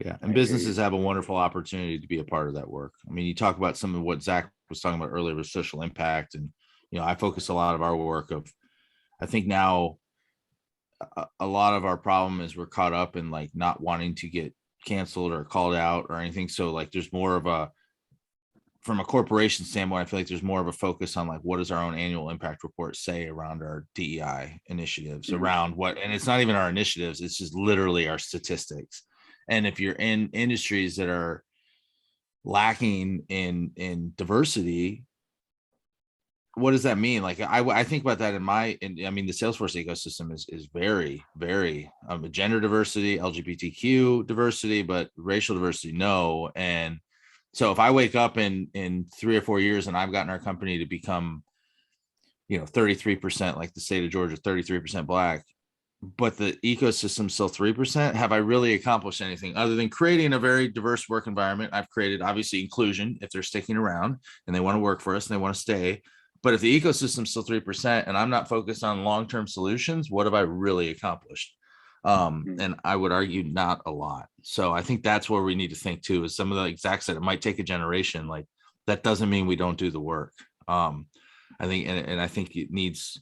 Yeah, and businesses have a wonderful opportunity to be a part of that work. I mean, you talk about some of what Zach was talking about earlier with social impact, and I focus a lot of our work of, I think now a lot of our problem is we're caught up in like not wanting to get canceled or called out or anything. So like there's more of a, from a corporation standpoint, I feel like there's more of a focus on like, what does our own annual impact report say around our DEI initiatives, around what, and it's not even our initiatives, it's just literally our statistics. And if you're in industries that are lacking in diversity, what does that mean? Like I think about that I mean, the Salesforce ecosystem is very, very gender diversity, LGBTQ diversity, but racial diversity, no. And so if I wake up in 3 or 4 years and I've gotten our company to become, 33%, like the state of Georgia, 33% Black, but the ecosystem's still 3%, have I really accomplished anything other than creating a very diverse work environment? I've created obviously inclusion if they're sticking around and they want to work for us and they want to stay. But if the ecosystem's still 3% and I'm not focused on long-term solutions, what have I really accomplished? And I would argue not a lot. So I think that's where we need to think too, is some of the, like Zack said, it might take a generation. Like that doesn't mean we don't do the work. I think, and I think it needs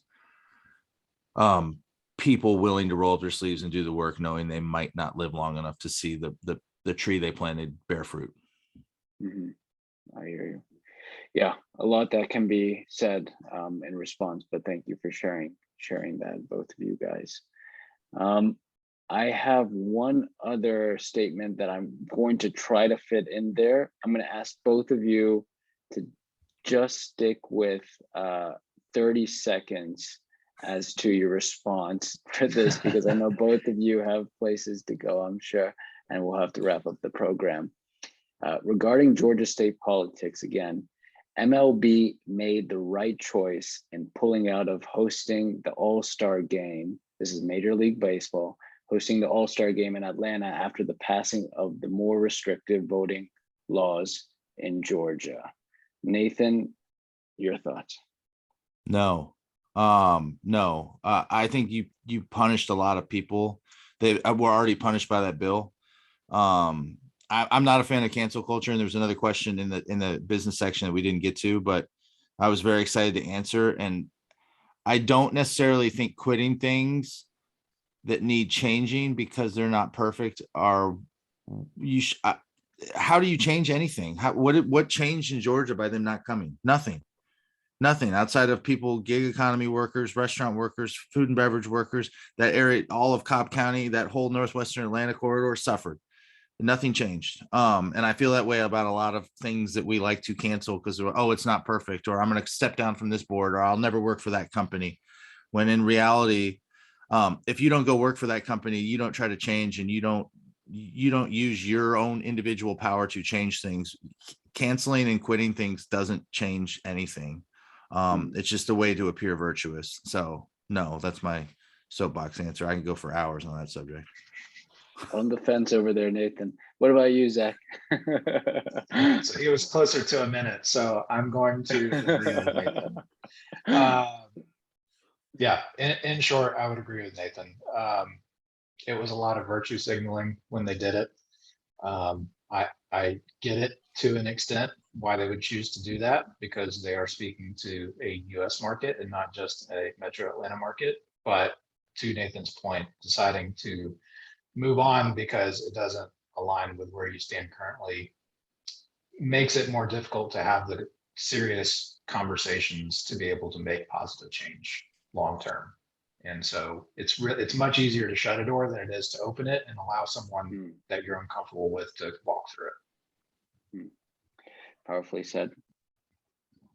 people willing to roll up their sleeves and do the work, knowing they might not live long enough to see the tree they planted bear fruit. I hear you. Yeah, a lot that can be said in response, but thank you for sharing that, both of you guys. I have one other statement that I'm going to try to fit in there. I'm going to ask both of you to just stick with 30 seconds as to your response for this, because I know both of you have places to go, I'm sure, and we'll have to wrap up the program. Regarding Georgia state politics, again, MLB made the right choice in pulling out of hosting the All-Star game. This is Major League Baseball, hosting the All-Star game in Atlanta after the passing of the more restrictive voting laws in Georgia. Nathan, your thoughts? No. I think you punished a lot of people. They were already punished by that bill. I'm not a fan of cancel culture, and there's another question in the business section that we didn't get to, but I was very excited to answer. And I don't necessarily think quitting things that need changing because they're not perfect are how do you change anything? What changed in Georgia by them not coming? Nothing outside of people, gig economy workers, restaurant workers, food and beverage workers. That area, all of Cobb County, that whole northwestern Atlanta corridor suffered. Nothing changed. And I feel that way about a lot of things that we like to cancel because, oh, it's not perfect, or I'm going to step down from this board, or I'll never work for that company. When in reality, if you don't go work for that company, you don't try to change, and you don't use your own individual power to change things. Canceling and quitting things doesn't change anything. It's just a way to appear virtuous. So no, that's my soapbox answer. I can go for hours on that subject. On the fence over there, Nathan. What about you, Zach? So he was closer to a minute, so I'm going to agree with Nathan. Yeah, in short, I would agree with Nathan. It was a lot of virtue signaling when they did it. I get it to an extent why they would choose to do that, because they are speaking to a US market and not just a Metro Atlanta market. But to Nathan's point, deciding to move on because it doesn't align with where you stand currently makes it more difficult to have the serious conversations to be able to make positive change long term. And so it's much easier to shut a door than it is to open it and allow someone that you're uncomfortable with to walk through it. Powerfully said.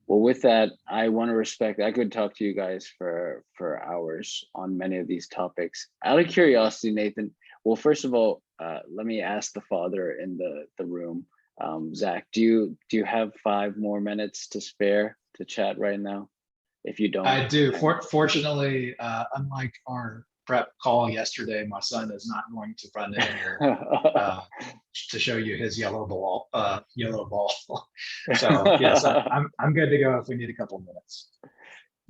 Well, with that, I want to respect, I could talk to you guys for hours on many of these topics. Out of curiosity, Nathan, well, first of all, let me ask the father in the room. Zach, do you have 5 more minutes to spare to chat right now? If you don't. I do. Fortunately, unlike our prep call yesterday, my son is not going to run in here to show you his yellow ball. So yes, I'm good to go if we need a couple of minutes.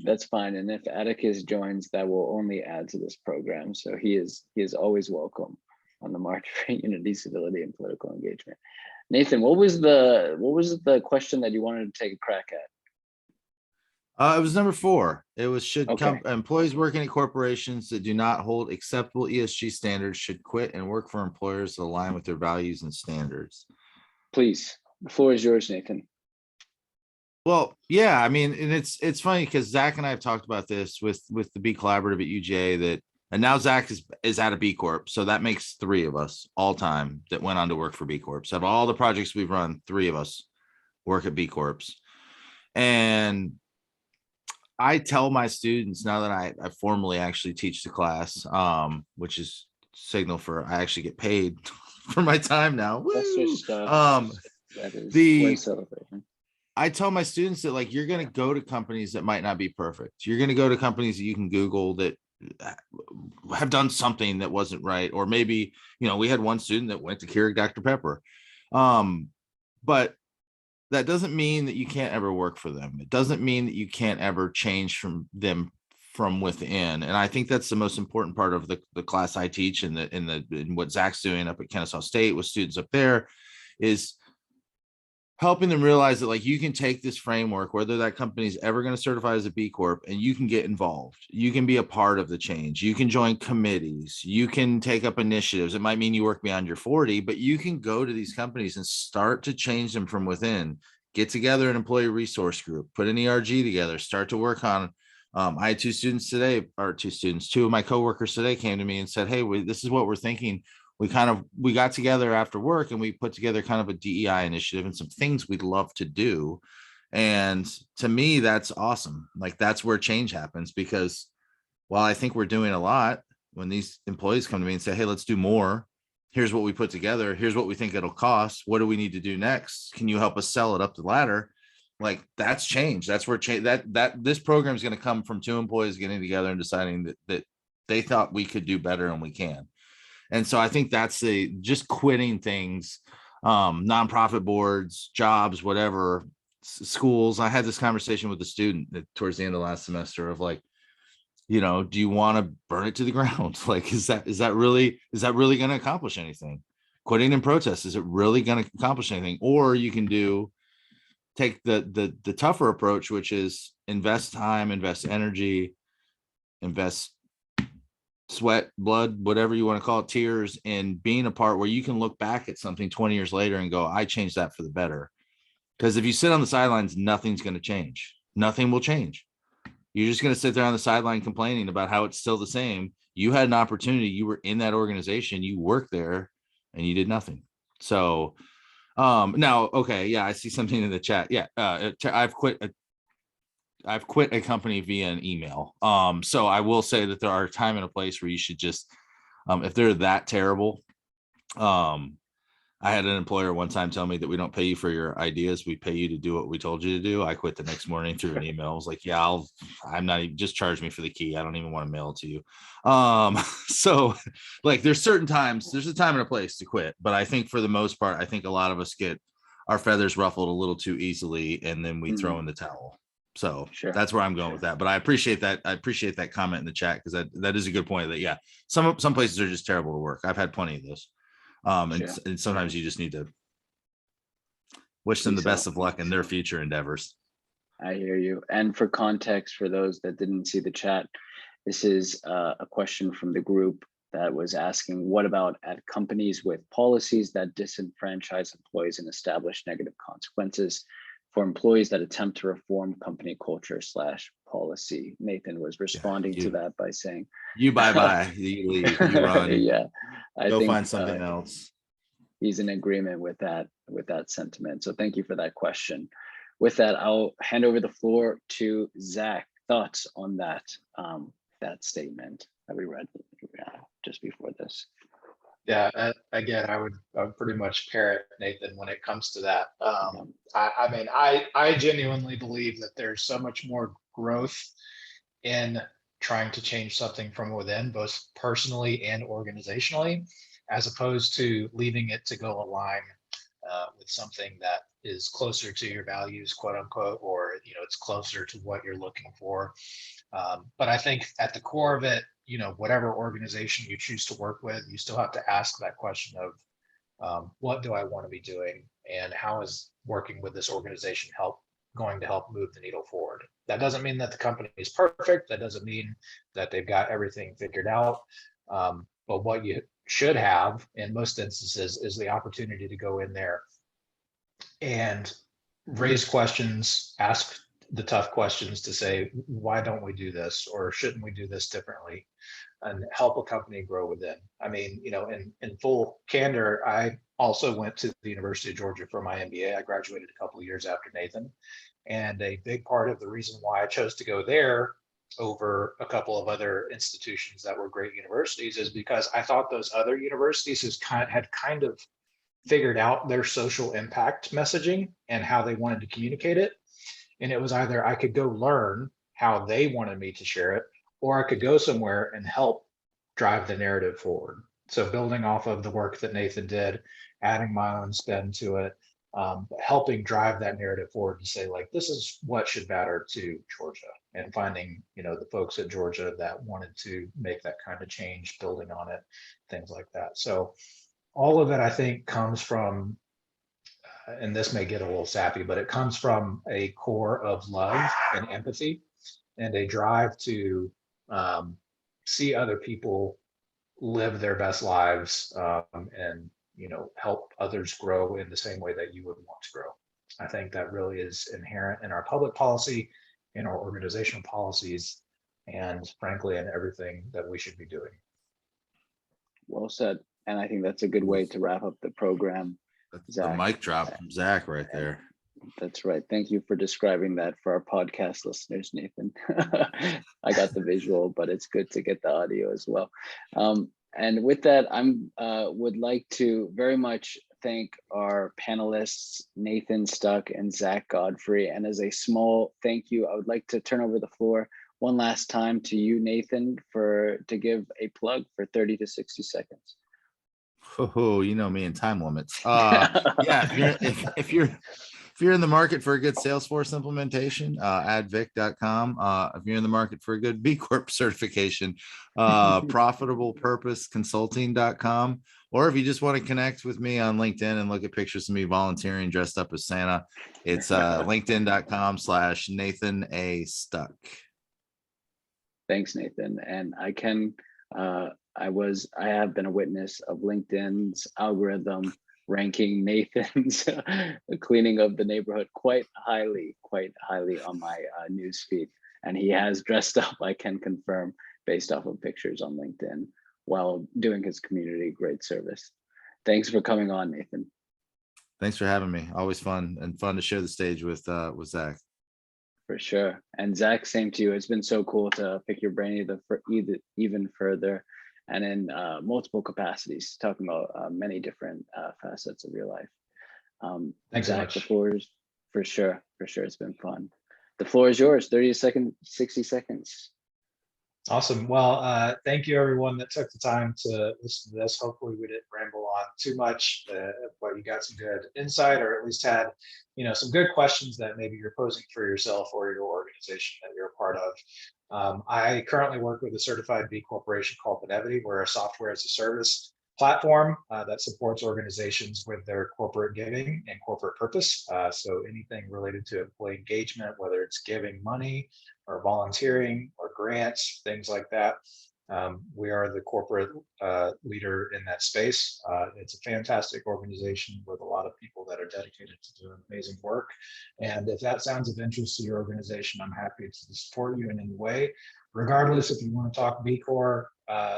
That's fine. And if Atticus joins, that will only add to this program. So he is always welcome on the March for Unity, Civility, and Political Engagement. Nathan, what was the question that you wanted to take a crack at? It was number 4. It was, should employees working at corporations that do not hold acceptable ESG standards should quit and work for employers that align with their values and standards? Please, the floor is yours, Nathan. Well, yeah, I mean, and it's funny because Zach and I have talked about this with the B Collaborative at UGA, and now Zach is at a B Corp. So that makes 3 of us all time that went on to work for B Corps. So of all the projects we've run, 3 of us work at B Corps. And I tell my students now that I formally actually teach the class, which is signal for I actually get paid for my time now. That's your stuff. That is celebrating. I tell my students that, like, you're going to go to companies that might not be perfect. You're going to go to companies that you can Google that have done something that wasn't right. Or maybe, we had one student that went to Keurig Dr. Pepper. But that doesn't mean that you can't ever work for them. It doesn't mean that you can't ever change from them from within. And I think that's the most important part of the class I teach, and in what Zach's doing up at Kennesaw State with students up there, is helping them realize that, like, you can take this framework, whether that company is ever going to certify as a B Corp, and you can get involved. You can be a part of the change. You can join committees. You can take up initiatives. It might mean you work beyond your 40, but you can go to these companies and start to change them from within. Get together an employee resource group, put an ERG together, start to work on. I had 2 students today, or 2 of my coworkers today came to me and said, hey, this is what we're thinking. We got together after work and we put together kind of a DEI initiative and some things we'd love to do. And to me, that's awesome. Like, that's where change happens, because while I think we're doing a lot, when these employees come to me and say, hey, let's do more, here's what we put together, here's what we think it'll cost, what do we need to do next, can you help us sell it up the ladder? Like, that's change. That's where change, that this program is going to come from 2 employees getting together and deciding that they thought we could do better, and we can. And so I think that's just quitting things, nonprofit boards, jobs, whatever, schools. I had this conversation with a student towards the end of last semester of, like, do you want to burn it to the ground? Like, is that really going to accomplish anything? Quitting in protest, is it really going to accomplish anything? Or you can take the tougher approach, which is invest time, invest energy, invest sweat, blood, whatever you want to call it, tears, and being a part where you can look back at something 20 years later and go, I changed that for the better. Because if you sit on the sidelines, nothing's going to change. Nothing will change. You're just going to sit there on the sideline complaining about how it's still the same. You had an opportunity. You were in that organization. You worked there and you did nothing. So now, okay. Yeah. I see something in the chat. Yeah. I've quit a company via an email. So I will say that there are a time and a place where you should just, if they're that terrible, I had an employer one time tell me that we don't pay you for your ideas. We pay you to do what we told you to do. I quit the next morning through an email. I was like, yeah, I'm not even, just charge me for the key. I don't even want to mail it to you. So like there's certain times, there's a time and a place to quit. But I think for the most part, I think a lot of us get our feathers ruffled a little too easily and then we throw in the towel. So Sure. that's where I'm going with that. But I appreciate that. I appreciate that comment in the chat because that is a good point that, yeah, some places are just terrible to work. I've had plenty of those. And sometimes you just need to wish them the best of luck in their future endeavors. I hear you. And for context, for those that didn't see the chat, this is a question from the group that was asking, what about at companies with policies that disenfranchise employees and establish negative consequences for employees that attempt to reform company culture / policy? Nathan was responding to that by saying, you bye-bye, you leave, you run. Yeah, I go think, find something else. He's in agreement with that sentiment. So thank you for that question. With that, I'll hand over the floor to Zach. Thoughts on that that statement that we read just before this? Yeah, again, I would pretty much parrot Nathan when it comes to that. I mean, I genuinely believe that there's so much more growth in trying to change something from within, both personally and organizationally, as opposed to leaving it to go align with something that is closer to your values, quote unquote, or it's closer to what you're looking for. But I think at the core of it, whatever organization you choose to work with, you still have to ask that question of what do I want to be doing, and how is working with this organization going to help move the needle forward. That doesn't mean that the company is perfect. That doesn't mean that they've got everything figured out. But what you should have in most instances is the opportunity to go in there and raise questions, ask the tough questions to say, why don't we do this? Or shouldn't we do this differently? And help a company grow within. I mean, in full candor, I also went to the University of Georgia for my MBA. I graduated a couple of years after Nathan. And a big part of the reason why I chose to go there over a couple of other institutions that were great universities is because I thought those other universities had kind of figured out their social impact messaging and how they wanted to communicate it. And it was either I could go learn how they wanted me to share it, or I could go somewhere and help drive the narrative forward. So building off of the work that Nathan did, adding my own spin to it, helping drive that narrative forward to say, like, this is what should matter to Georgia, and finding, the folks at Georgia that wanted to make that kind of change, building on it, things like that. So all of it, I think, comes from, and this may get a little sappy, but it comes from a core of love and empathy and a drive to see other people live their best lives and help others grow in the same way that you would want to grow. I think that really is inherent in our public policy, in our organizational policies, and frankly, in everything that we should be doing. Well said. And I think that's a good way to wrap up the program. That's the mic drop from Zach right there. That's right. Thank you for describing that for our podcast listeners, Nathan. I got the visual, but it's good to get the audio as well. And with that, would like to very much thank our panelists, Nathan Stuck and Zack Godfrey. And as a small thank you, I would like to turn over the floor one last time to you, Nathan, to give a plug for 30 to 60 seconds. Oh, you know me and time limits. Yeah, if you're in the market for a good Salesforce implementation, advic.com. If you're in the market for a good B Corp certification, profitablepurposeconsulting.com. Or if you just want to connect with me on LinkedIn and look at pictures of me volunteering dressed up as Santa, it's linkedin.com/Nathan A. Stuck. Thanks, Nathan. And I have been a witness of LinkedIn's algorithm ranking Nathan's cleaning of the neighborhood quite highly on my news feed. And he has dressed up, I can confirm, based off of pictures on LinkedIn while doing his community great service. Thanks for coming on, Nathan. Thanks for having me. Always fun to share the stage with Zack. For sure. And Zack, same to you. It's been so cool to pick your brain even further and in multiple capacities, talking about many different facets of your life. Thanks so Zach, much. the floor is for sure. It's been fun. The floor is yours. 60 seconds. Awesome. Well, thank you everyone that took the time to listen to this. Hopefully we didn't ramble on too much, but you got some good insight, or at least had, some good questions that maybe you're posing for yourself or your organization that you're a part of. I currently work with a certified B corporation called Civility. We're a software as a service platform that supports organizations with their corporate giving and corporate purpose. So anything related to employee engagement, whether it's giving money or volunteering or grants, things like that. We are the corporate leader in that space. It's a fantastic organization with a lot of people that are dedicated to doing amazing work. And if that sounds of interest to your organization, I'm happy to support you in any way. Regardless, if you want to talk B Corp,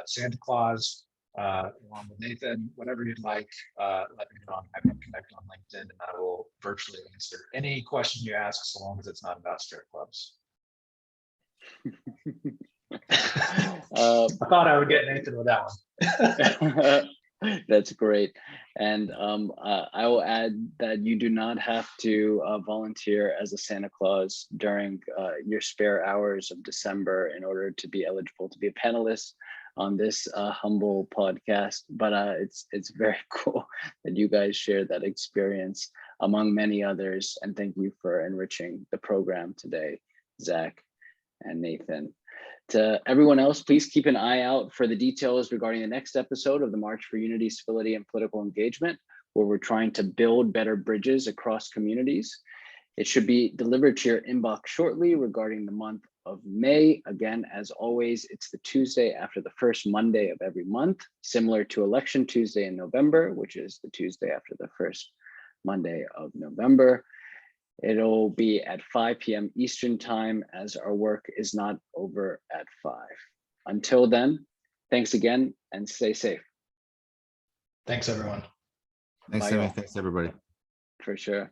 Santa Claus, along with Nathan, whatever you'd like, let me know. I'm happy to connect on LinkedIn, and I will virtually answer any question you ask, so long as it's not about strip clubs. I thought I would get Nathan with that one. That's great. And I will add that you do not have to volunteer as a Santa Claus during your spare hours of December in order to be eligible to be a panelist on this humble podcast. But it's very cool that you guys share that experience among many others. And thank you for enriching the program today, Zach and Nathan. To everyone else, please keep an eye out for the details regarding the next episode of the March for Unity, Civility, and Political Engagement, where we're trying to build better bridges across communities. It should be delivered to your inbox shortly regarding the month of May. Again, as always, it's the Tuesday after the first Monday of every month, similar to Election Tuesday in November, which is the Tuesday after the first Monday of November. It'll be at 5 p.m. Eastern time, as our work is not over at 5. Until then, thanks again and stay safe. Thanks, everyone. Thanks, Simmy. Thanks, everybody. For sure.